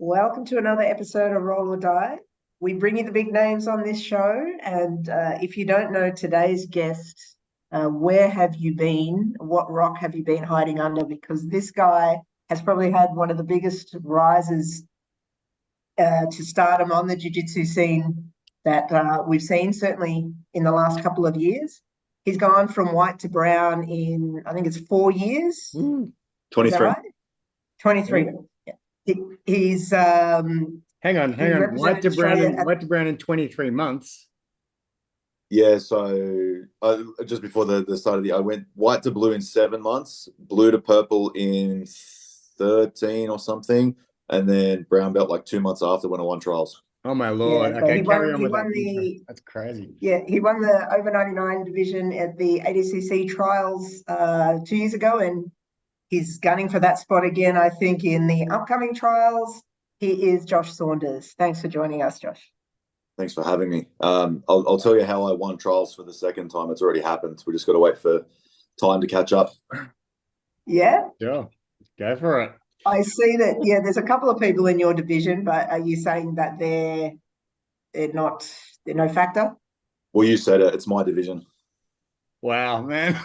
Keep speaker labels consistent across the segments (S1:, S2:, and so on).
S1: Welcome to another episode of Roll or Die. We bring you the big names on this show, and if you don't know today's guest, where have you been? What rock have you been hiding under? Because this guy has probably had one of the biggest rises to stardom on the jiu-jitsu scene that we've seen, certainly in the last couple of years. He's gone from white to brown in, I think it's 4 years. Is that
S2: 23.
S1: right? 23. Yeah. He's
S3: Hang on.
S1: he
S3: White
S1: represented
S3: to brown
S1: Australia
S3: and
S1: at
S3: white to brown in 23 months.
S2: Yeah, so just before the start of the year, I went white to blue in 7 months, blue to purple in 13 or something, and then brown belt like 2 months after when I won trials.
S3: Oh my
S1: yeah.
S3: Lord.
S1: So
S3: Okay,
S1: he
S3: carry
S1: won
S3: on
S1: he
S3: with that
S1: won
S3: intro.
S1: the
S3: That's crazy.
S1: he won the over 99 division at the ADCC trials 2 years ago, and he's gunning for that spot again, I think, in the upcoming trials. He is Josh Saunders. Thanks for joining us, Josh.
S2: Thanks for having me. I'll tell you how I won trials for the second time. It's already happened. We just got to wait for time to catch up.
S1: Yeah,
S3: Sure. Go for it.
S1: I see that. Yeah, there's a couple of people in your division, but are you saying that they're not they're no factor?
S2: Well, you said it. It's my division.
S3: Wow, man.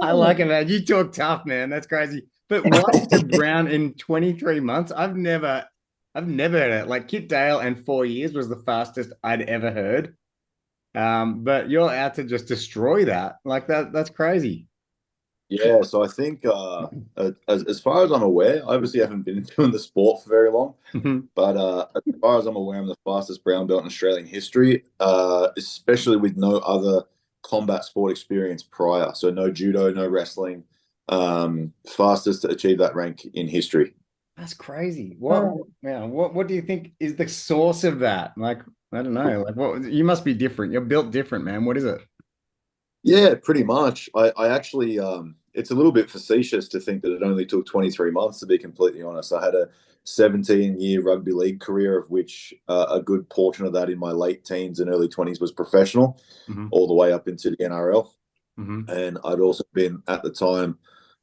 S3: I like
S1: Oh.
S3: it, man. You talk tough, man. That's crazy. But white to brown in 23 months, I've never heard it. Like Kit Dale and 4 years was the fastest I'd ever heard. But you're out to just destroy that. Like that's crazy.
S2: Yeah, so I think as far as I'm aware, I obviously haven't been doing the sport for very long, but as far as I'm aware, I'm the fastest brown belt in Australian history, especially with no other combat sport experience prior. So no judo, no wrestling. Fastest to achieve that rank in history.
S3: That's crazy. What,
S1: Oh.
S3: yeah, what do you think is the source of that? Like, I don't know. Like, what you must be different. You're built different, man. What is it?
S2: Yeah, pretty much. I actually, it's a little bit facetious to think that it only took 23 months, to be completely honest. I had a 17-year rugby league career, of which a good portion of that in my late teens and early 20s was professional,
S3: Hmm.
S2: all the way up into the NRL.
S3: Hmm.
S2: And I'd also been, at the time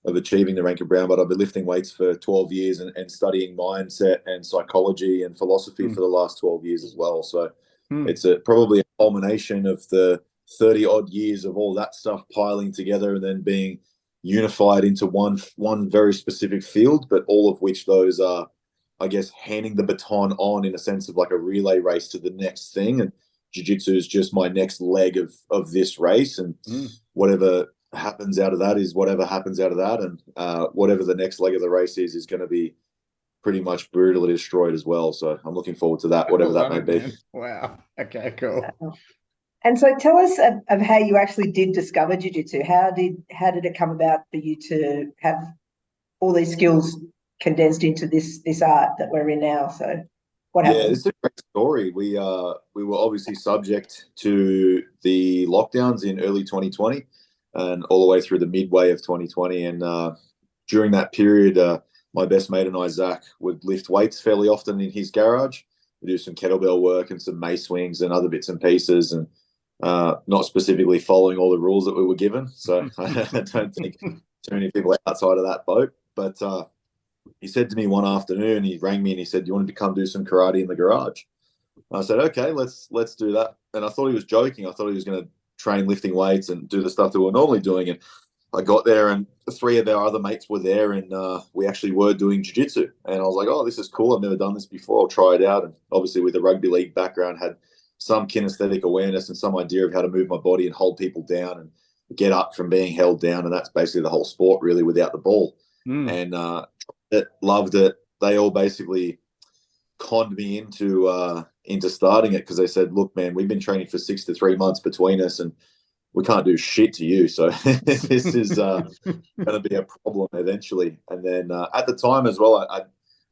S2: of achieving the rank of brown, but I've been lifting weights for 12 years and studying mindset and psychology and philosophy for the last 12 years as well. So
S3: Hmm.
S2: it's probably a culmination of the 30 odd years of all that stuff piling together and then being unified into one very specific field, but all of which those are, I guess, handing the baton on in a sense of like a relay race to the next thing. And jiu-jitsu is just my next leg of this race, and
S3: Hmm.
S2: whatever happens out of that is whatever happens out of that, and whatever the next leg of the race is going to be pretty much brutally destroyed as well. So I'm looking forward to that,
S3: I
S2: whatever that
S3: love
S2: may
S3: it,
S2: be.
S3: man. Wow. Okay, cool.
S1: And so tell us of how you actually did discover jiu-jitsu. How did it come about for you to have all these skills condensed into this art that we're in now? So what
S2: Yeah,
S1: happened?
S2: this is a great story. We were obviously subject to the lockdowns in early 2020 and all the way through the midway of 2020. And during that period, my best mate and I, Zach, would lift weights fairly often in his garage. We do some kettlebell work and some mace swings and other bits and pieces, and not specifically following all the rules that we were given. So I don't think too many people outside of that boat. But he said to me one afternoon, he rang me and he said, "Do you want to come do some karate in the garage?" And I said, "Okay, let's do that." And I thought he was joking. I thought he was going to train lifting weights and do the stuff that we're normally doing. And I got there, and three of our other mates were there, and we actually were doing jiu-jitsu. And I was like, "Oh, this is cool. I've never done this before. I'll try it out." And obviously, with a rugby league background, had some kinesthetic awareness and some idea of how to move my body and hold people down and get up from being held down. And that's basically the whole sport, really, without the ball.
S3: Hmm.
S2: And loved it. They all basically conned me into starting it because they said, "Look, man, we've been training for 6 to 3 months between us, and we can't do shit to you. So this is going to be a problem eventually." And then at the time as well, I'd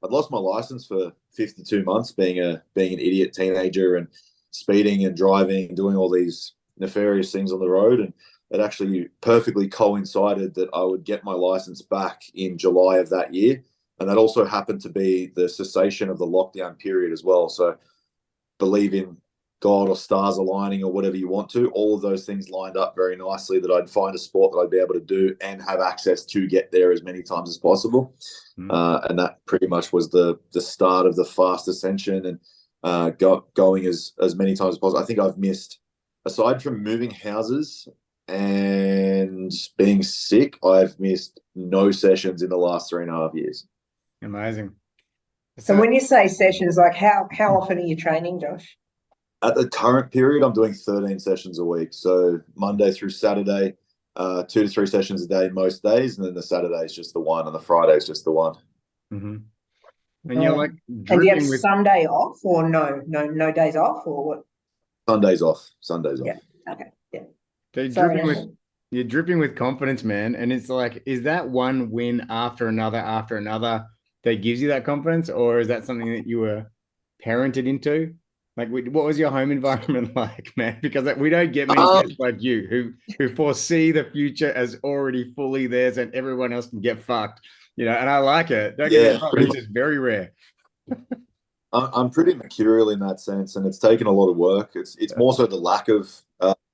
S2: lost my license for 52 months, being an idiot teenager and speeding and driving and doing all these nefarious things on the road. And it actually perfectly coincided that I would get my license back in July of that year. And that also happened to be the cessation of the lockdown period as well. So believe in God or stars aligning or whatever you want to, all of those things lined up very nicely that I'd find a sport that I'd be able to do and have access to get there as many times as possible. And that pretty much was the start of the fast ascension and going as many times as possible. I think I've missed, aside from moving houses and being sick, I've missed no sessions in the last 3.5 years.
S3: Amazing.
S1: So when you say sessions, like how often are you training, Josh?
S2: At the current period, I'm doing 13 sessions a week. So Monday through Saturday, 2 to 3 sessions a day most days, and then the Saturday is just the one, and the Friday is just the one.
S3: Mm-hmm. And you're like
S1: and do you have Sunday off, or no days off, or what?
S2: Sundays off. Sundays off.
S1: Yeah. Okay. Yeah.
S3: So you're dripping with confidence, man. And it's like, is that one win after another that gives you that confidence, or is that something that you were parented into? Like, what was your home environment like, man? Because we don't get many guys like you who foresee the future as already fully theirs, and everyone else can get fucked. And I like it. Don't get me wrong, it's just very rare.
S2: I'm pretty mercurial in that sense, and it's taken a lot of work. It's more so the lack of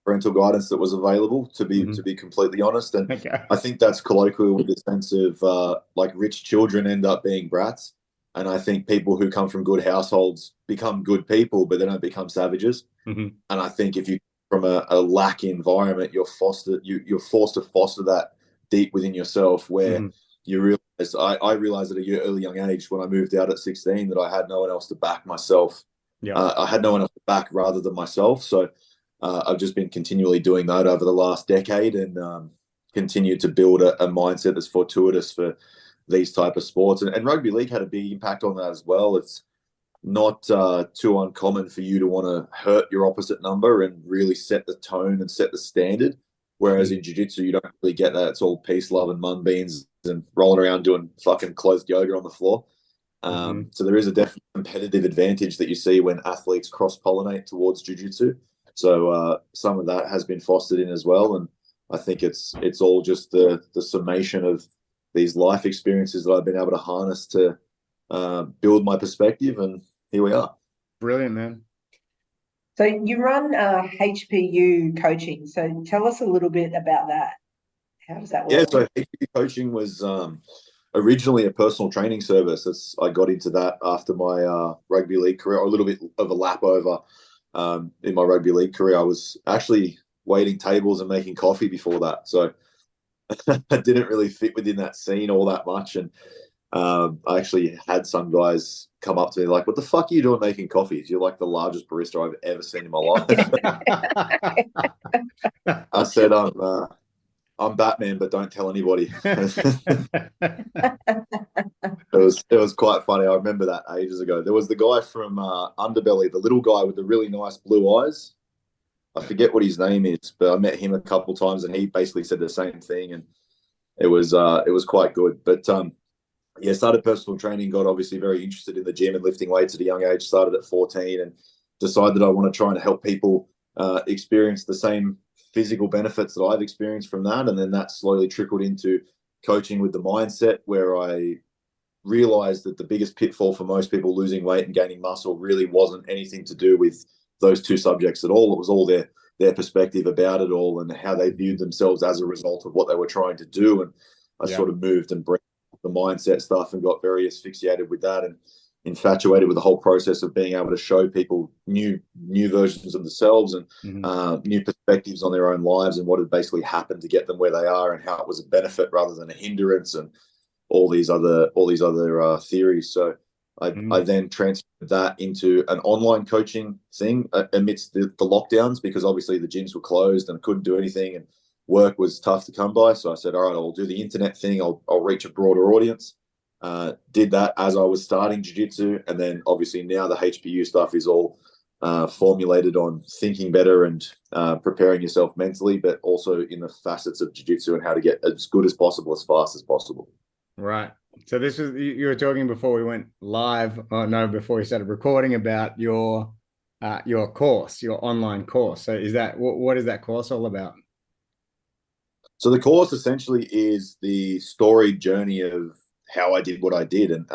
S2: parental guidance that was available, to be completely honest. And I think that's colloquial with the sense of like rich children end up being brats. And I think people who come from good households become good people, but they don't become savages. And I think if you from a lack environment, you're forced to foster that deep within yourself, where you realize. I realized at a early young age when I moved out at 16 that I had no one else to back myself. I had no one else to back rather than myself. So I've just been continually doing that over the last decade, and continued to build a mindset that's fortuitous for these type of sports. And rugby league had a big impact on that as well. It's not too uncommon for you to want to hurt your opposite number and really set the tone and set the standard. Whereas in jiu-jitsu, you don't really get that. It's all peace, love, and mung beans and rolling around doing fucking closed yoga on the floor. So there is a definite competitive advantage that you see when athletes cross-pollinate towards jiu-jitsu. So some of that has been fostered in as well. And I think it's all just the summation of these life experiences that I've been able to harness to build my perspective, and here we are.
S3: Brilliant, man.
S1: So you run HPU coaching. So tell us a little bit about that. How does that work?
S2: Yeah, so HPU coaching was originally a personal training service. I got into that after my rugby league career, or a little bit of a lap over in my rugby league career. I was actually waiting tables and making coffee before that. So I didn't really fit within that scene all that much. And I actually had some guys come up to me like, "What the fuck are you doing making coffees? You're like the largest barista I've ever seen in my life." I said, I'm Batman, but don't tell anybody. It was quite funny. I remember that ages ago. There was the guy from Underbelly, the little guy with the really nice blue eyes. I forget what his name is, but I met him a couple of times, and he basically said the same thing, and it was quite good. But yeah, started personal training, got obviously very interested in the gym and lifting weights at a young age, started at 14, and decided I want to try and help people experience the same physical benefits that I've experienced from that. And then that slowly trickled into coaching with the mindset, where I realized that the biggest pitfall for most people losing weight and gaining muscle really wasn't anything to do with those two subjects at all. It was all their perspective about it all and how they viewed themselves as a result of what they were trying to do. And I sort of moved and bred the mindset stuff and got very asphyxiated with that and infatuated with the whole process of being able to show people new versions of themselves and new perspectives on their own lives and what had basically happened to get them where they are and how it was a benefit rather than a hindrance and all these other theories. So I then transferred that into an online coaching thing amidst the lockdowns, because obviously the gyms were closed and I couldn't do anything and work was tough to come by. So I said, all right, I'll do the internet thing. I'll reach a broader audience. Did that as I was starting jiu-jitsu. And then obviously now the HPU stuff is all formulated on thinking better and preparing yourself mentally, but also in the facets of jiu-jitsu and how to get as good as possible, as fast as possible.
S3: Right. So this was, you were talking before we went live, before we started recording, about your course, your online course. So is that, what is that course all about?
S2: So the course essentially is the storied journey of how I did what I did. And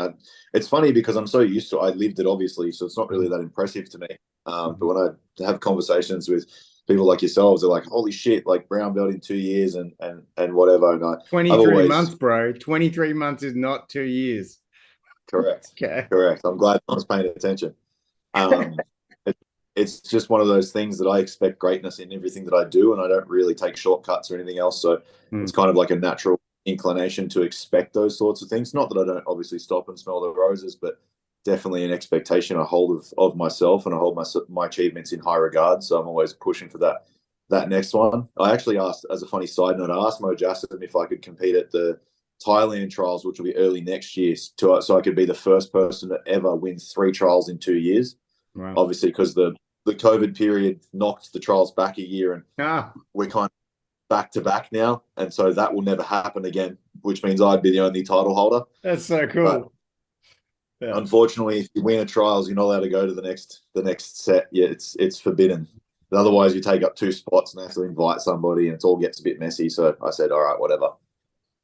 S2: it's funny because I'm so used to it. I lived it, obviously, so it's not really that impressive to me. But when I have conversations with people like yourselves, they're like, "Holy shit! Like brown belt in 2 years and whatever." And I've
S3: 23
S2: always
S3: months, bro. 23 months is not 2 years.
S2: correct,
S3: Okay.
S2: correct. I'm glad I was paying attention. Um, it's just one of those things that I expect greatness in everything that I do, and I don't really take shortcuts or anything else. So it's kind of like a natural inclination to expect those sorts of things. Not that I don't obviously stop and smell the roses, but definitely an expectation I hold of myself, and I hold my achievements in high regard. So I'm always pushing for that next one. I actually asked, as a funny side note, I asked Mo Jassim if I could compete at the Thailand trials, which will be early next year, so I could be the first person to ever win 3 trials in 2 years.
S3: Wow.
S2: Obviously, because the COVID period knocked the trials back a year, and we're kind of back to back now, and so that will never happen again, which means I'd be the only title holder.
S3: That's so cool.
S2: But unfortunately, if you win a trials, you're not allowed to go to the next set. Yeah, it's forbidden. But otherwise, you take up 2 spots and have to invite somebody, and it all gets a bit messy. So I said, all right, whatever.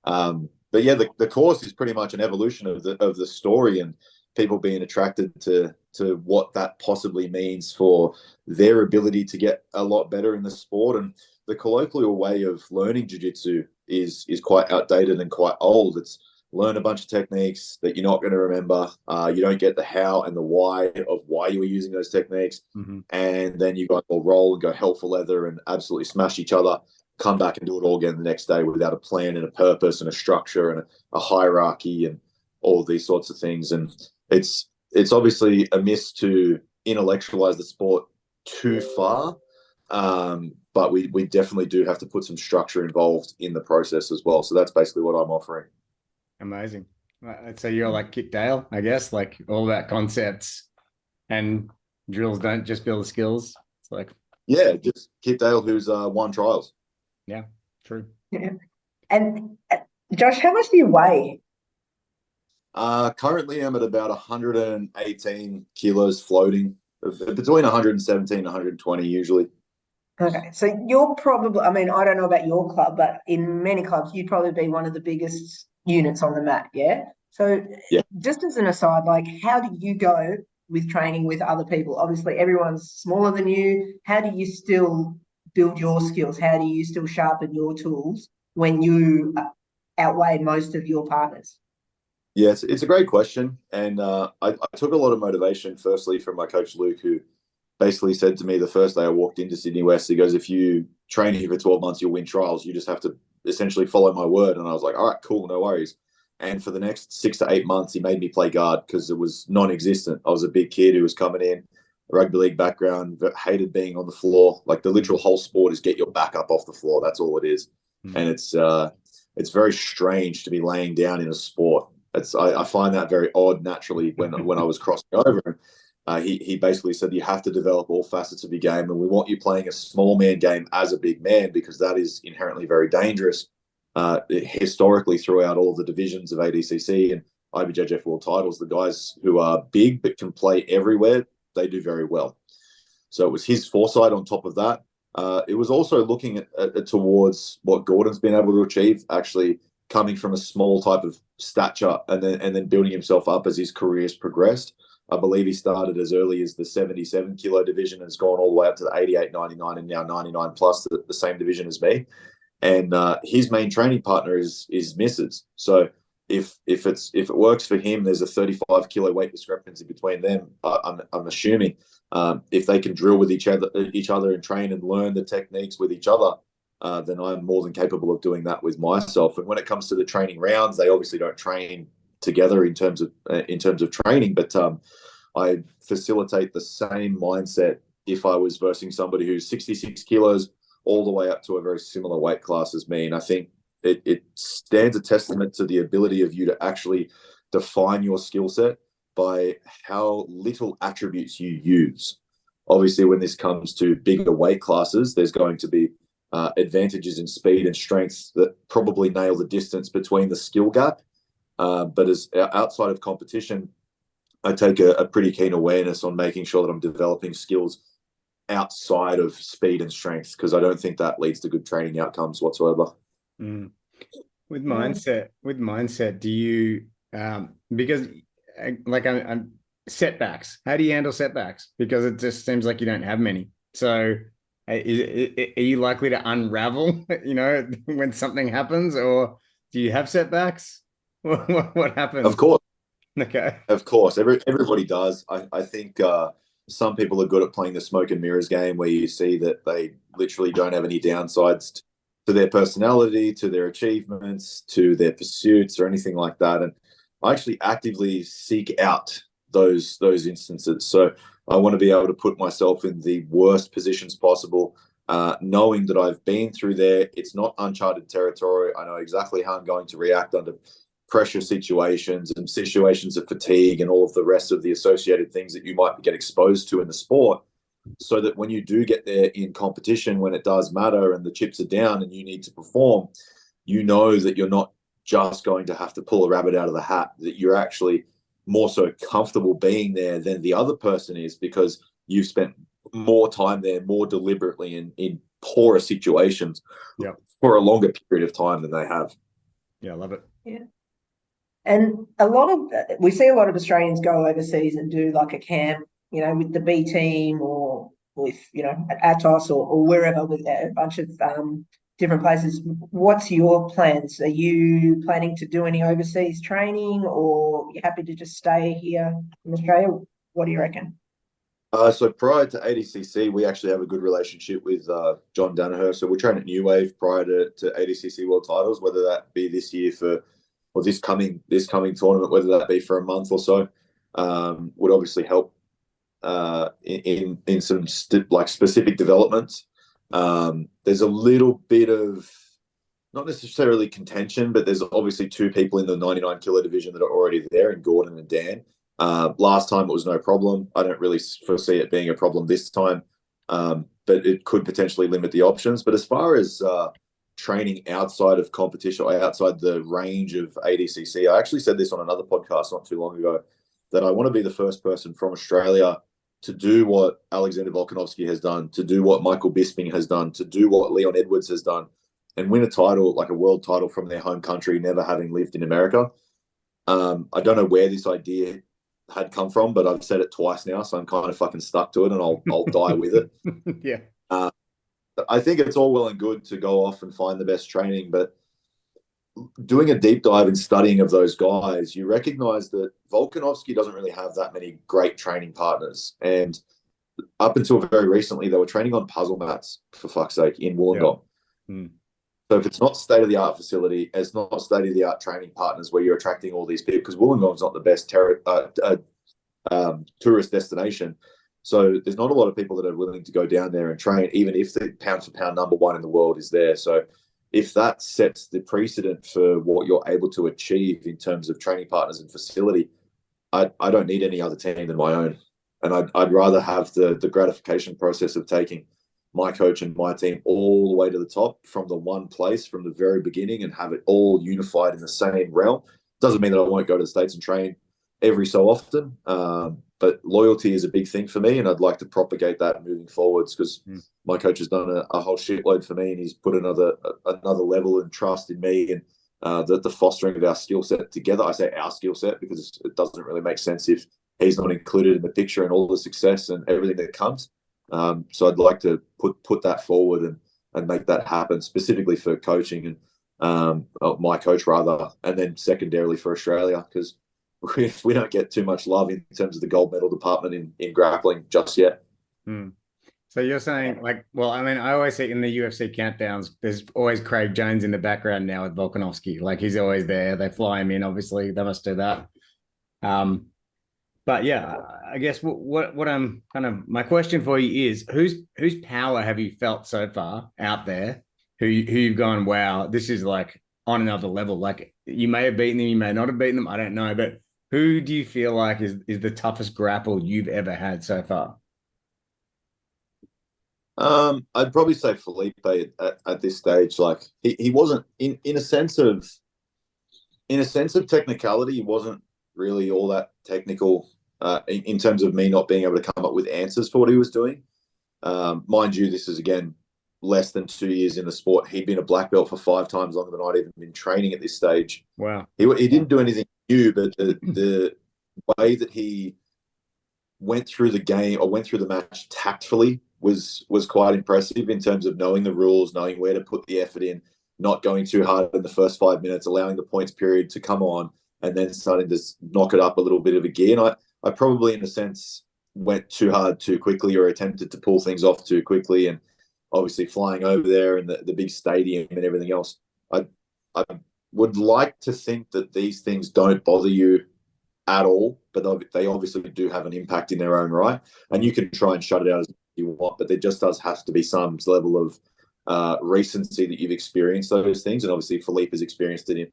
S2: But yeah, the course is pretty much an evolution of the story, and people being attracted to what that possibly means for their ability to get a lot better in the sport. And the colloquial way of learning jiu-jitsu is quite outdated and quite old. It's learn a bunch of techniques that you're not going to remember. You don't get the how and the why of why you were using those techniques. And then you guys will roll and go hell for leather and absolutely smash each other, come back and do it all again the next day without a plan and a purpose and a structure and a hierarchy and all of these sorts of things. And it's obviously amiss to intellectualize the sport too far, but we definitely do have to put some structure involved in the process as well. So that's basically what I'm offering.
S3: Amazing. I'd say you're like Kit Dale, I guess, like all about concepts and drills don't just build skills. It's like,
S2: yeah, just Kit Dale, who's won trials.
S3: Yeah, true.
S1: Yeah. And Josh, how much do you weigh?
S2: Currently, I'm at about 118 kilos floating, between 117 and 120 usually.
S1: Okay, so you're probably, I mean, I don't know about your club, but in many clubs, you'd probably be one of the biggest units on the mat, yeah? So
S2: yeah.
S1: Just as an aside, like how do you go with training with other people? Obviously, everyone's smaller than you. How do you still build your skills? How do you still sharpen your tools when you outweigh most of your partners?
S2: Yeah, it's a great question. And I took a lot of motivation, firstly, from my coach, Luke, who basically said to me the first day I walked into Sydney West, he goes, if you train here for 12 months, you'll win trials. You just have to essentially follow my word. And I was like, all right, cool, no worries. And for the next 6 to 8 months, he made me play guard because it was non-existent. I was a big kid who was coming in, rugby league background, but hated being on the floor. Like the literal whole sport is get your back up off the floor. That's all it is. And it's very strange to be laying down in a sport. I find that very odd naturally when I was crossing over. He basically said you have to develop all facets of your game, and we want you playing a small man game as a big man because that is inherently very dangerous. Historically, throughout all of the divisions of ADCC and IBJJF World titles, the guys who are big but can play everywhere, they do very well. So it was his foresight on top of that. It was also looking at towards what Gordon's been able to achieve, actually coming from a small type of stature and then building himself up as his career has progressed. I believe he started as early as the 77 kilo division and has gone all the way up to the 88, 99, and now 99 plus, the same division as me. And his main training partner is Mrs. So if it works for him, there's a 35 kilo weight discrepancy between them. I'm assuming if they can drill with each other and train and learn the techniques with each other, then I'm more than capable of doing that with myself. And when it comes to the training rounds, they obviously don't train together in terms of training, but I facilitate the same mindset if I was versing somebody who's 66 kilos all the way up to a very similar weight class as me. And I think it stands a testament to the ability of you to actually define your skill set by how little attributes you use. Obviously, when this comes to bigger weight classes, there's going to be advantages in speed and strength that probably nail the distance between the skill gap. But as outside of competition, I take a pretty keen awareness on making sure that I'm developing skills outside of speed and strength, because I don't think that leads to good training outcomes whatsoever.
S3: With mindset, do you because like I'm setbacks. How do you handle setbacks? Because it just seems like you don't have many. So are you likely to unravel, when something happens, or do you have setbacks? What
S2: Of
S3: happens?
S2: course.
S3: Okay.
S2: Of course, everybody does. I think some people are good at playing the smoke and mirrors game, where you see that they literally don't have any downsides to their personality, to their achievements, to their pursuits, or anything like that. And I actually actively seek out those instances. So I want to be able to put myself in the worst positions possible, knowing that I've been through there. It's not uncharted territory. I know exactly how I'm going to react under pressure situations and situations of fatigue and all of the rest of the associated things that you might get exposed to in the sport, so that when you do get there in competition, when it does matter and the chips are down and you need to perform, you know that you're not just going to have to pull a rabbit out of the hat, that you're actually more so comfortable being there than the other person is, because you've spent more time there more deliberately in poorer situations,
S3: Yeah.
S2: for a longer period of time than they have.
S3: Yeah, I love it.
S1: Yeah. And we see a lot of Australians go overseas and do like a camp, with the B team or with, at Atos or wherever, with a bunch of different places. What's your plans? Are you planning to do any overseas training, or you happy to just stay here in Australia? What do you reckon?
S2: So prior to ADCC, we actually have a good relationship with John Danaher. So we're training at New Wave prior to ADCC World Titles, whether that be this year or this coming tournament, whether that be for a month or so, would obviously help in some specific developments. There's a little bit of not necessarily contention, but there's obviously two people in the 99 kilo division that are already there, in Gordon and Dan. Last time it was no problem. I don't really foresee it being a problem this time, but it could potentially limit the options. But as far as training outside of competition or outside the range of ADCC, I actually said this on another podcast not too long ago, that I want to be the first person from Australia to do what Alexander Volkanovski has done, to do what Michael Bisping has done, to do what Leon Edwards has done, and win a title, like a world title, from their home country, never having lived in America. I don't know where this idea had come from, but I've said it twice now, so I'm kind of fucking stuck to it, and I'll die with it.
S3: Yeah.
S2: I think it's all well and good to go off and find the best training, but doing a deep dive and studying of those guys, you recognize that Volkanovski doesn't really have that many great training partners. And up until very recently, they were training on puzzle mats, for fuck's sake, in Wollongong.
S3: Yeah.
S2: So if it's not state-of-the-art facility, it's not state-of-the-art training partners where you're attracting all these people, because Wollongong's not the best tourist destination. So there's not a lot of people that are willing to go down there and train, even if the pound-for-pound number one in the world is there. So if that sets the precedent for what you're able to achieve in terms of training partners and facility, I don't need any other team than my own. And I'd rather have the gratification process of taking my coach and my team all the way to the top from the one place from the very beginning and have it all unified in the same realm. Doesn't mean that I won't go to the States and train every so often, but loyalty is a big thing for me, and I'd like to propagate that moving forwards, because my coach has done a whole shitload for me, and he's put another level and trust in me, and the fostering of our skill set together. I say our skill set because it doesn't really make sense if he's not included in the picture and all the success and everything that comes. So I'd like to put that forward and make that happen, specifically for coaching and my coach rather, and then secondarily for Australia, because we don't get too much love in terms of the gold medal department in grappling just yet.
S3: So you're saying, I always see in the UFC countdowns, there's always Craig Jones in the background now with Volkanovski. Like, he's always there. They fly him in, obviously. They must do that. But yeah, I guess what I'm my question for you is, whose power have you felt so far out there who you've gone, wow, this is like on another level? Like, you may have beaten them, you may not have beaten them, I don't know, but who do you feel like is the toughest grapple you've ever had so far?
S2: I'd probably say Felipe at this stage. Like, he wasn't in a sense of technicality, he wasn't really all that technical in terms of me not being able to come up with answers for what he was doing. Mind you, this is again less than 2 years in the sport. He'd been a black belt for 5 times longer than I'd even been training at this stage.
S3: Wow.
S2: He didn't do anything new, but the way that he went through the game or went through the match tactfully was quite impressive in terms of knowing the rules, knowing where to put the effort in, not going too hard in the first 5 minutes, allowing the points period to come on, and then starting to knock it up a little bit of a gear. And I probably, in a sense, went too hard too quickly, or attempted to pull things off too quickly, and obviously flying over there and the big stadium and everything else. I would like to think that these things don't bother you at all, but they obviously do have an impact in their own right, and you can try and shut it out as you want, but there just does have to be some level of recency that you've experienced those things. And obviously Philippe has experienced it in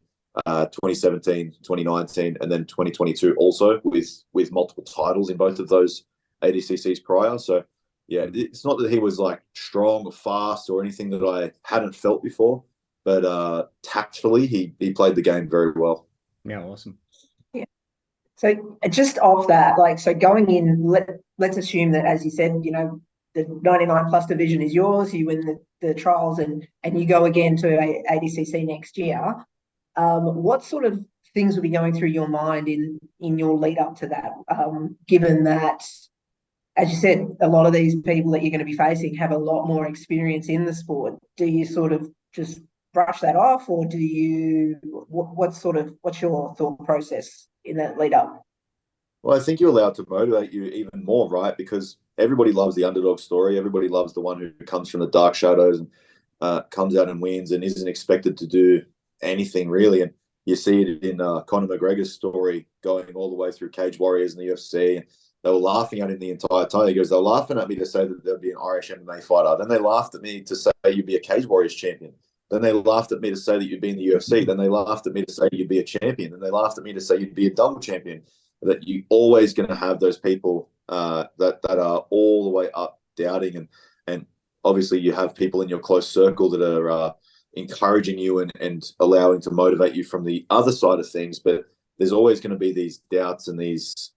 S2: 2017, 2019, and then 2022 also, with multiple titles in both of those ADCCs prior. So yeah, it's not that he was like strong or fast or anything that I hadn't felt before, but tactfully he played the game very well.
S3: Yeah, awesome.
S1: Yeah. So just off that, like, so going in, let's assume that, as you said, you know, the 99 plus division is yours, you win the trials, and you go again to ADCC next year. What sort of things will be going through your mind in your lead up to that, given that, as you said, a lot of these people that you're going to be facing have a lot more experience in the sport? Do you sort of just brush that off, or do you, what's your thought process in that lead up?
S2: Well, I think you're allowed to motivate you even more, right? Because everybody loves the underdog story. Everybody loves the one who comes from the dark shadows and comes out and wins and isn't expected to do anything really. And you see it in Conor McGregor's story going all the way through Cage Warriors and the UFC. And they were laughing at him the entire time. He goes, they were laughing at me to say that there'd be an Irish MMA fighter. Then they laughed at me to say you'd be a Cage Warriors champion. Then they laughed at me to say that you'd be in the UFC. Then they laughed at me to say you'd be a champion. Then they laughed at me to say you'd be a double champion. That you're always going to have those people that are all the way up doubting, and obviously you have people in your close circle that are encouraging you and allowing to motivate you from the other side of things. But there's always going to be these doubts and these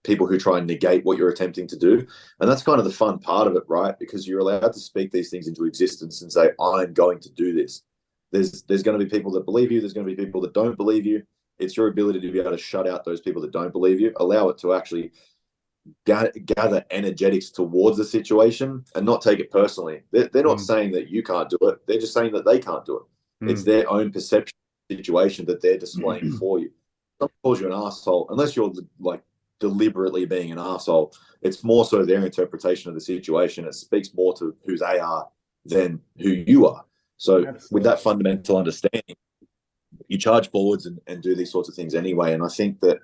S2: people who try and negate what you're attempting to do, and that's kind of the fun part of it, right? Because you're allowed to speak these things into existence and say, I'm going to do this. There's going to be people that believe you. There's going to be people that don't believe you. It's your ability to be able to shut out those people that don't believe you, allow it to actually gather energetics towards the situation and not take it personally. They're not saying that you can't do it. They're just saying that they can't do it. It's their own perception situation that they're displaying for you. Someone calls you an asshole, unless you're like deliberately being an asshole, it's more so their interpretation of the situation. It speaks more to who they are than who you are. So with that fundamental understanding, you charge forwards and do these sorts of things anyway. And I think that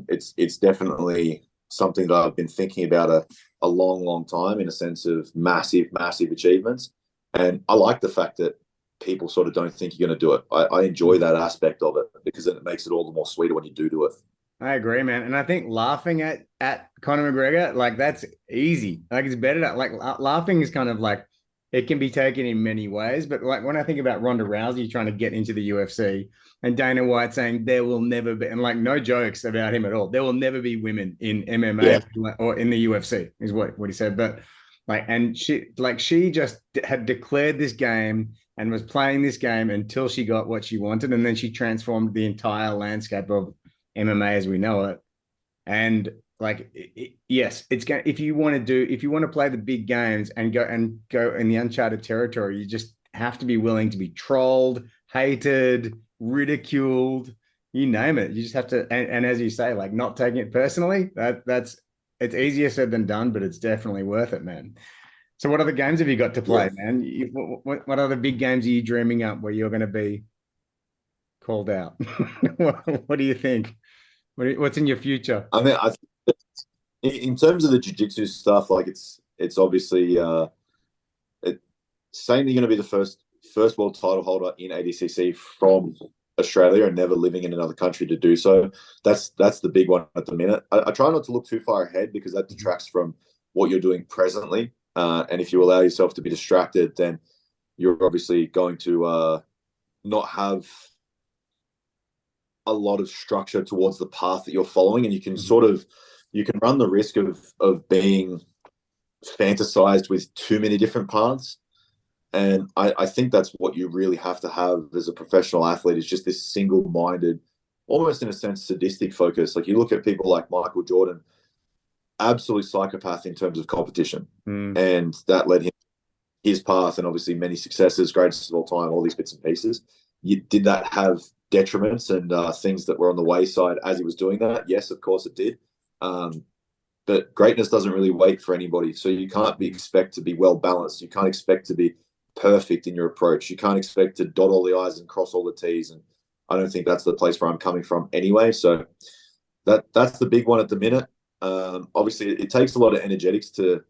S2: it's definitely something that I've been thinking about a long, long time, in a sense of massive, massive achievements. And I like the fact that people sort of don't think you're going to do it. I enjoy that aspect of it, because then it makes it all the more sweeter when you do it.
S3: I agree, man. And I think laughing at Conor McGregor, like, that's easy. Like, it's better to, like, laughing is kind of like, it can be taken in many ways. But like, when I think about Ronda Rousey trying to get into the UFC and Dana White saying there will never be, and like, no jokes about him at all, there will never be women in MMA or in the UFC is what he said. But like, and she just had declared this game and was playing this game until she got what she wanted. And then she transformed the entire landscape of MMA as we know it. And like, yes, it's going. If you want to play the big games and go in the uncharted territory, you just have to be willing to be trolled, hated, ridiculed, you name it. You just have to, and as you say, like, not taking it personally. It's easier said than done, but it's definitely worth it, man. So, what other games have you got to play, man? What other big games are you dreaming up where you're going to be called out? What do you think? What's in your future?
S2: I mean, in terms of the jiu-jitsu stuff, like, it's obviously saying you're going to be the first world title holder in ADCC from Australia and never living in another country to do so. That's the big one at the minute. I try not to look too far ahead, because that detracts from what you're doing presently. And if you allow yourself to be distracted, then you're obviously going to not have a lot of structure towards the path that you're following, and you can you can run the risk of being fantasized with too many different paths. And I think that's what you really have to have as a professional athlete, is just this single-minded, almost in a sense sadistic focus. Like, you look at people like Michael Jordan, absolute psychopath in terms of competition.
S3: Mm.
S2: And that led him his path, and obviously many successes, greatest of all time, all these bits and pieces. Did that have detriments and things that were on the wayside as he was doing that? Yes, of course it did. But greatness doesn't really wait for anybody. So you can't expect to be well balanced. You can't expect to be perfect in your approach. You can't expect to dot all the I's and cross all the T's. And I don't think that's the place where I'm coming from anyway. So that's the big one at the minute. Obviously, it takes a lot of energetics to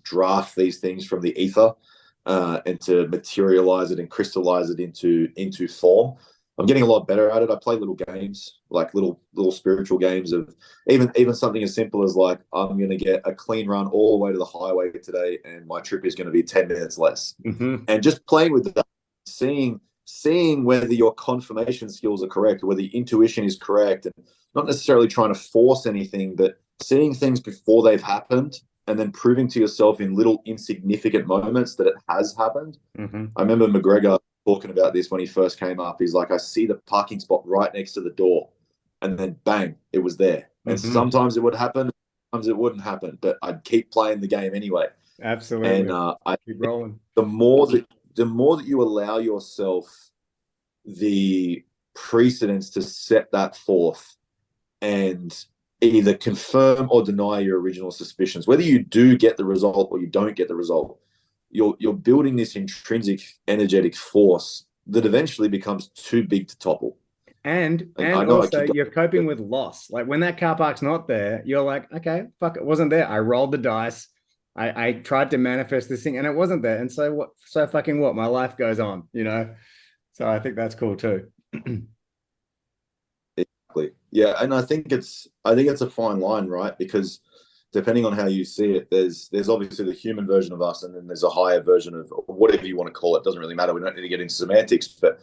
S2: draft these things from the ether and to materialize it and crystallize it into form. I'm getting a lot better at it. I play little games, like little spiritual games of even something as simple as like, I'm going to get a clean run all the way to the highway today, and my trip is going to be 10 minutes less.
S3: Mm-hmm.
S2: And just playing with that, seeing whether your confirmation skills are correct, or whether your intuition is correct, and not necessarily trying to force anything, but seeing things before they've happened, and then proving to yourself in little insignificant moments that it has happened.
S3: Mm-hmm.
S2: I remember McGregor talking about this when he first came up. He's like, I see the parking spot right next to the door, and then bang, it was there. And
S3: Mm-hmm.
S2: sometimes it would happen, sometimes it wouldn't happen, but I'd keep playing the game anyway.
S3: Absolutely.
S2: And I
S3: keep rolling.
S2: The more that you allow yourself the precedence to set that forth and either confirm or deny your original suspicions, whether you do get the result or you don't get the result, you're building this intrinsic energetic force that eventually becomes too big to topple.
S3: And also you're coping with loss. Like when that car park's not there, you're like, okay, fuck, it wasn't there. I rolled the dice. I tried to manifest this thing and it wasn't there. And so what? So fucking what? My life goes on, you know? So I think that's cool too.
S2: Exactly. Yeah. And I think it's a fine line, right? Because depending on how you see it, there's obviously the human version of us, and then there's a higher version of whatever you want to call it. Doesn't really matter. We don't need to get into semantics, but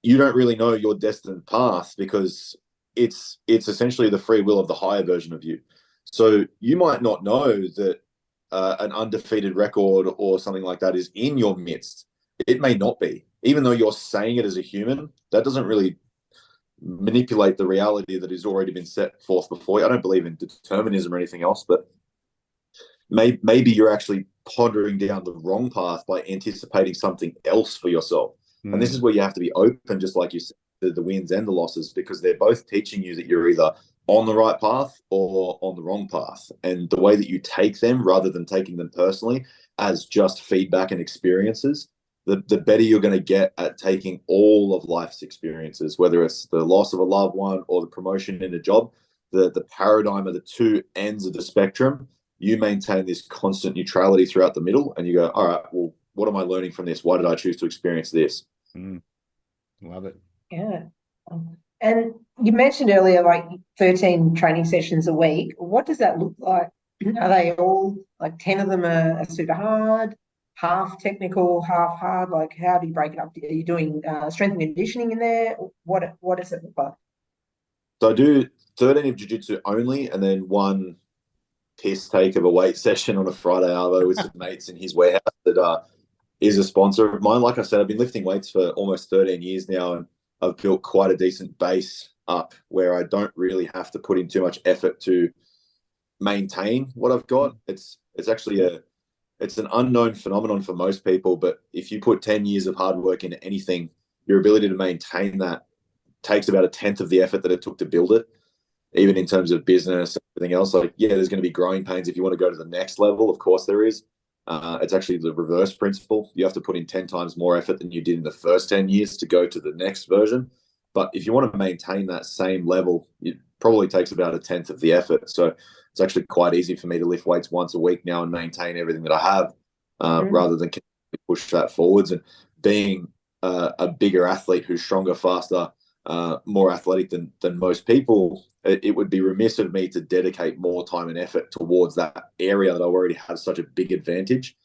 S2: you don't really know your destined path because it's essentially the free will of the higher version of you. So you might not know that an undefeated record or something like that is in your midst. It may not be, even though you're saying it as a human. That doesn't really manipulate the reality that has already been set forth before you. I don't believe in determinism or anything else, but maybe you're actually pondering down the wrong path by anticipating something else for yourself. Mm. And this is where you have to be open, just like you said, to the wins and the losses, because they're both teaching you that you're either on the right path or on the wrong path. And the way that you take them, rather than taking them personally as just feedback and experiences, the better you're going to get at taking all of life's experiences, whether it's the loss of a loved one or the promotion in a job, the paradigm of the two ends of the spectrum. You maintain this constant neutrality throughout the middle, and you go, all right, well, what am I learning from this? Why did I choose to experience this?
S3: Love it.
S1: Yeah. And you mentioned earlier, like 13 training sessions a week. What does that look like? Are they all, like 10 of them are super hard, half technical, half hard? Like, how do you break it up? Are you doing strength and conditioning in there? What does it look like?
S2: So I do 13 of jiu-jitsu only, and then one piss take of a weight session on a Friday arvo with some mates in his warehouse that is a sponsor of mine. Like I said, I've been lifting weights for almost 13 years now, and I've built quite a decent base up where I don't really have to put in too much effort to maintain what I've got. It's actually it's an unknown phenomenon for most people, but if you put 10 years of hard work into anything, your ability to maintain that takes about a tenth of the effort that it took to build it. Even in terms of business and everything else, like, yeah, there's going to be growing pains if you want to go to the next level. Of course there is. It's actually the reverse principle. You have to put in 10 times more effort than you did in the first 10 years to go to the next version. But if you want to maintain that same level, it probably takes about a tenth of the effort. So it's actually quite easy for me to lift weights once a week now and maintain everything that I have, rather than push that forwards. And being a bigger athlete who's stronger, faster, more athletic than most people, it would be remiss of me to dedicate more time and effort towards that area that I already have such a big advantage.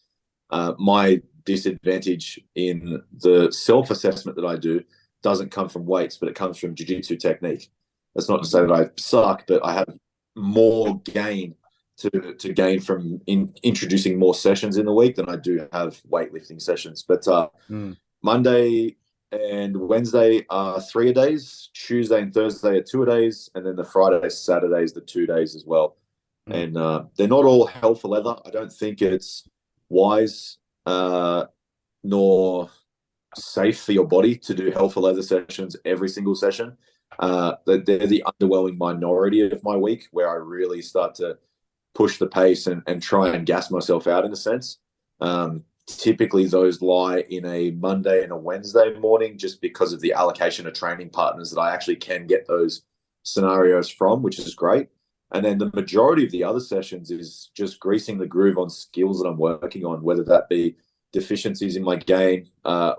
S2: My disadvantage in the self-assessment that I do doesn't come from weights, but it comes from jiu-jitsu technique. That's not to say that I suck, but I have more gain to gain from introducing more sessions in the week than I do have weightlifting sessions. But Monday and Wednesday are 3-a-days. Tuesday and Thursday are 2-a-days, and then the Friday, Saturdays, the 2 days as well. And they're not all hell for leather. I don't think it's wise nor safe for your body to do hell for leather sessions every single session. They're the underwhelming minority of my week where I really start to push the pace and try and gas myself out in a sense. Typically those lie in a Monday and a Wednesday morning just because of the allocation of training partners that I actually can get those scenarios from, which is great. And then the majority of the other sessions is just greasing the groove on skills that I'm working on, whether that be deficiencies in my game,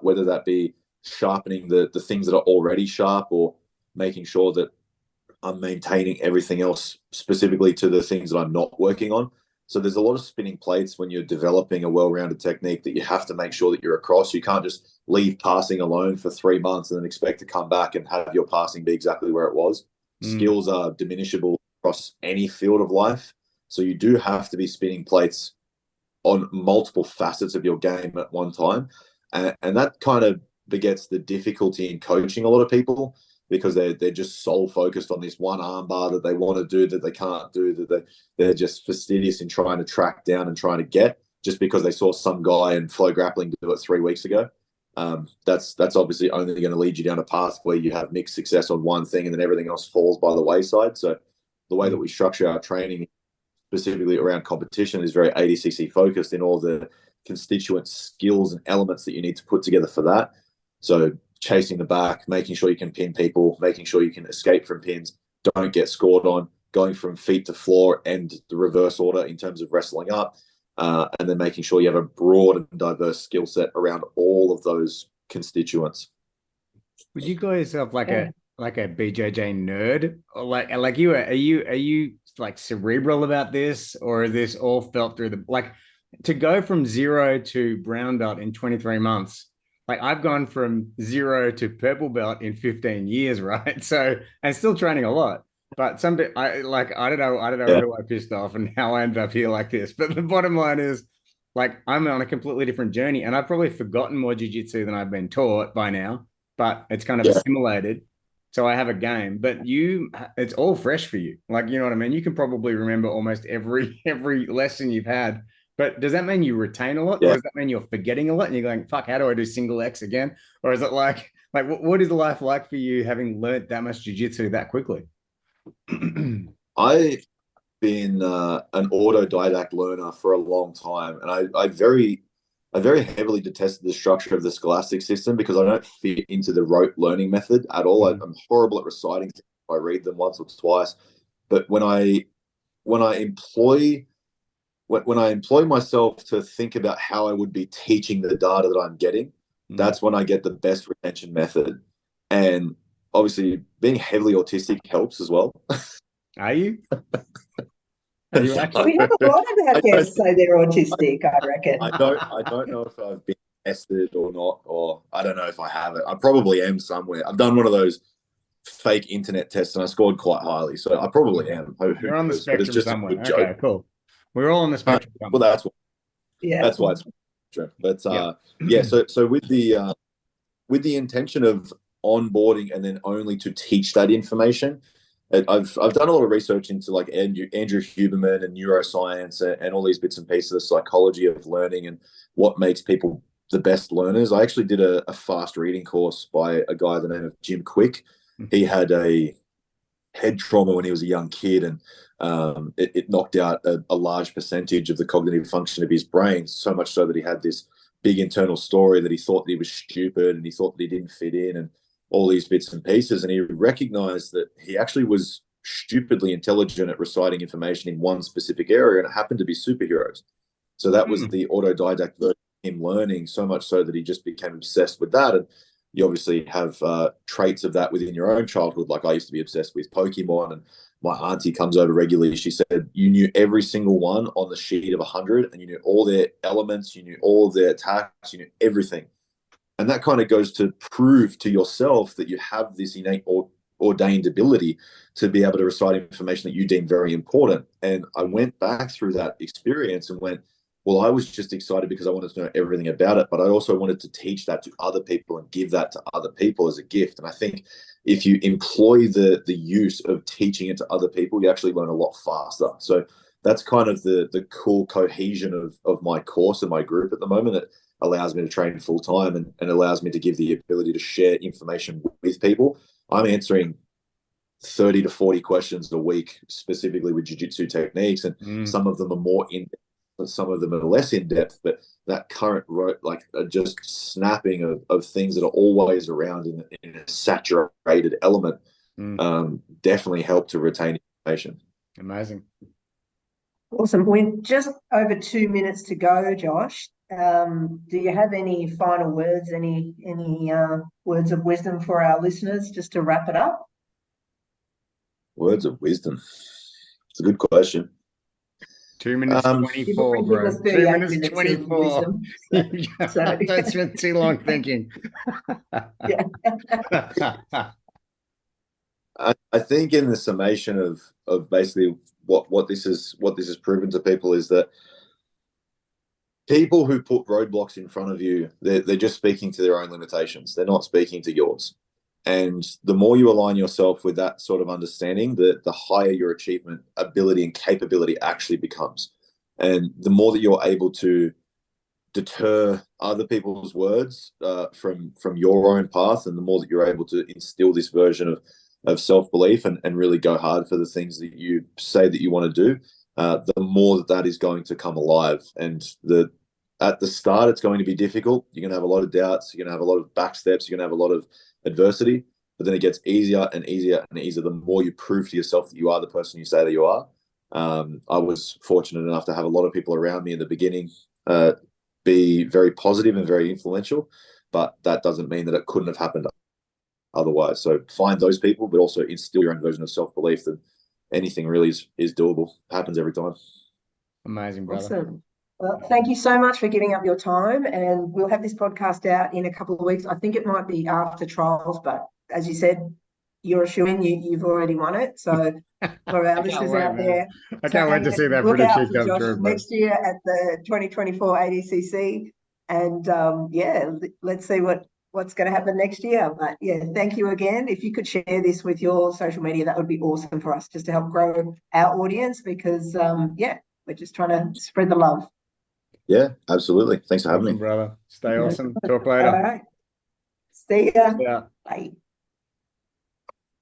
S2: whether that be sharpening the things that are already sharp, or making sure that I'm maintaining everything else specifically to the things that I'm not working on. So there's a lot of spinning plates when you're developing a well-rounded technique that you have to make sure that you're across. You can't just leave passing alone for 3 months and then expect to come back and have your passing be exactly where it was. Skills are diminishable across any field of life. So you do have to be spinning plates on multiple facets of your game at one time. And that kind of begets the difficulty in coaching a lot of people, because they're just sole focused on this one arm bar that they want to do that they can't do, that they're just fastidious in trying to track down and trying to get just because they saw some guy in flow grappling do it 3 weeks ago. That's obviously only going to lead you down a path where you have mixed success on one thing and then everything else falls by the wayside. So the way that we structure our training specifically around competition is very ADCC focused in all the constituent skills and elements that you need to put together for that. So chasing the back, making sure you can pin people, making sure you can escape from pins, don't get scored on, going from feet to floor and the reverse order in terms of wrestling up, and then making sure you have a broad and diverse skill set around all of those constituents.
S3: Would you call yourself like a BJJ nerd, or like you are you like cerebral about this, or is this all felt through the, like, to go from 0 to brown belt in 23 months? Like, I've gone from 0 to purple belt in 15 years, right? So I'm still training a lot, but I don't know who I pissed off and how I ended up here like this. But the bottom line is, like, I'm on a completely different journey, and I've probably forgotten more jiu-jitsu than I've been taught by now, but it's kind of assimilated. So I have a game, but it's all fresh for you. Like, you know what I mean? You can probably remember almost every lesson you've had. But does that mean you retain a lot, or does that mean you're forgetting a lot and you're going, fuck, how do I do single X again? Or is it like what is life like for you having learned that much jiu-jitsu that quickly?
S2: I've been an autodidact learner for a long time, and I very heavily detested the structure of the scholastic system because I don't fit into the rote learning method at all. I'm horrible at reciting things. I read them once or twice, but when I employ myself to think about how I would be teaching the data that I'm getting, that's when I get the best retention method. And obviously being heavily autistic helps as well.
S3: Are you? Are you actually?
S1: We have a lot of our guests say they're autistic, I reckon.
S2: I don't know if I've been tested or not, or I don't know if I have it. I probably am somewhere. I've done one of those fake internet tests and I scored quite highly. So I probably am.
S3: You're on the spectrum somewhere. Okay, cool. We're all on the spectrum.
S2: Well, that's why it's true. But so with the intention of onboarding and then only to teach that information, I've done a lot of research into like Andrew Huberman and neuroscience and all these bits and pieces of psychology of learning and what makes people the best learners. I actually did a fast reading course by a guy by the name of Jim Quick. He had a head trauma when he was a young kid, and it knocked out a large percentage of the cognitive function of his brain, so much so that he had this big internal story that he thought that he was stupid and he thought that he didn't fit in and all these bits and pieces. And he recognized that he actually was stupidly intelligent at reciting information in one specific area, and it happened to be superheroes. So that was the autodidact version of him learning, so much so that he just became obsessed with that. And you obviously have traits of that within your own childhood. Like I used to be obsessed with Pokemon, and my auntie comes over regularly. She said, you knew every single one on the sheet of 100, and you knew all their elements, you knew all of their attacks, you knew everything. And that kind of goes to prove to yourself that you have this innate or ordained ability to be able to recite information that you deem very important. And I went back through that experience and went, well, I was just excited because I wanted to know everything about it, but I also wanted to teach that to other people and give that to other people as a gift. And I think if you employ the use of teaching it to other people, you actually learn a lot faster. So that's kind of the cool cohesion of my course and my group at the moment. It allows me to train full time and allows me to give the ability to share information with people. I'm answering 30 to 40 questions a week, specifically with jiu-jitsu techniques, and some of them are more in depth, but some of them are less in depth. But that current just snapping of things that are always around in a saturated element definitely help to retain information.
S3: Amazing.
S1: Awesome. We're just over 2 minutes to go, Josh. Do you have any final words, any words of wisdom for our listeners just to wrap it up?
S2: Words of wisdom. It's a good question.
S3: 2 minutes 24, bro. 2 minutes 24.
S1: So.
S3: Don't spend too long thinking.
S1: Yeah.
S2: I think in the summation of basically what this has proven to people is that people who put roadblocks in front of you, they're just speaking to their own limitations. They're not speaking to yours. And the more you align yourself with that sort of understanding, the higher your achievement ability and capability actually becomes. And the more that you're able to deter other people's words from your own path, and the more that you're able to instill this version of self-belief and really go hard for the things that you say that you want to do, the more that is going to come alive. And at the start, it's going to be difficult. You're going to have a lot of doubts. You're going to have a lot of backsteps. You're going to have a lot of adversity. But then it gets easier and easier and easier the more you prove to yourself that you are the person you say that you are. I was fortunate enough to have a lot of people around me in the beginning be very positive and very influential, but that doesn't mean that it couldn't have happened otherwise. So find those people, but also instill your own version of self-belief that anything really is doable. Happens every time.
S3: Amazing, brother.
S1: Awesome. Well, thank you so much for giving up your time, and we'll have this podcast out in a couple of weeks. I think it might be after trials, but as you said, you're a shoo-in, you've already won it. So for our listeners out there,
S3: I can't wait to see that
S1: look out
S3: prediction
S1: for
S3: come
S1: Josh
S3: true, bro.
S1: next year at the 2024 ADCC, and let's see what's going to happen next year. But yeah, thank you again. If you could share this with your social media, that would be awesome for us, just to help grow our audience, because we're just trying to spread the love.
S2: Yeah, absolutely. Thanks for having me,
S3: brother. Stay awesome. Talk later.
S1: All right. See ya.
S3: Yeah.
S1: Bye.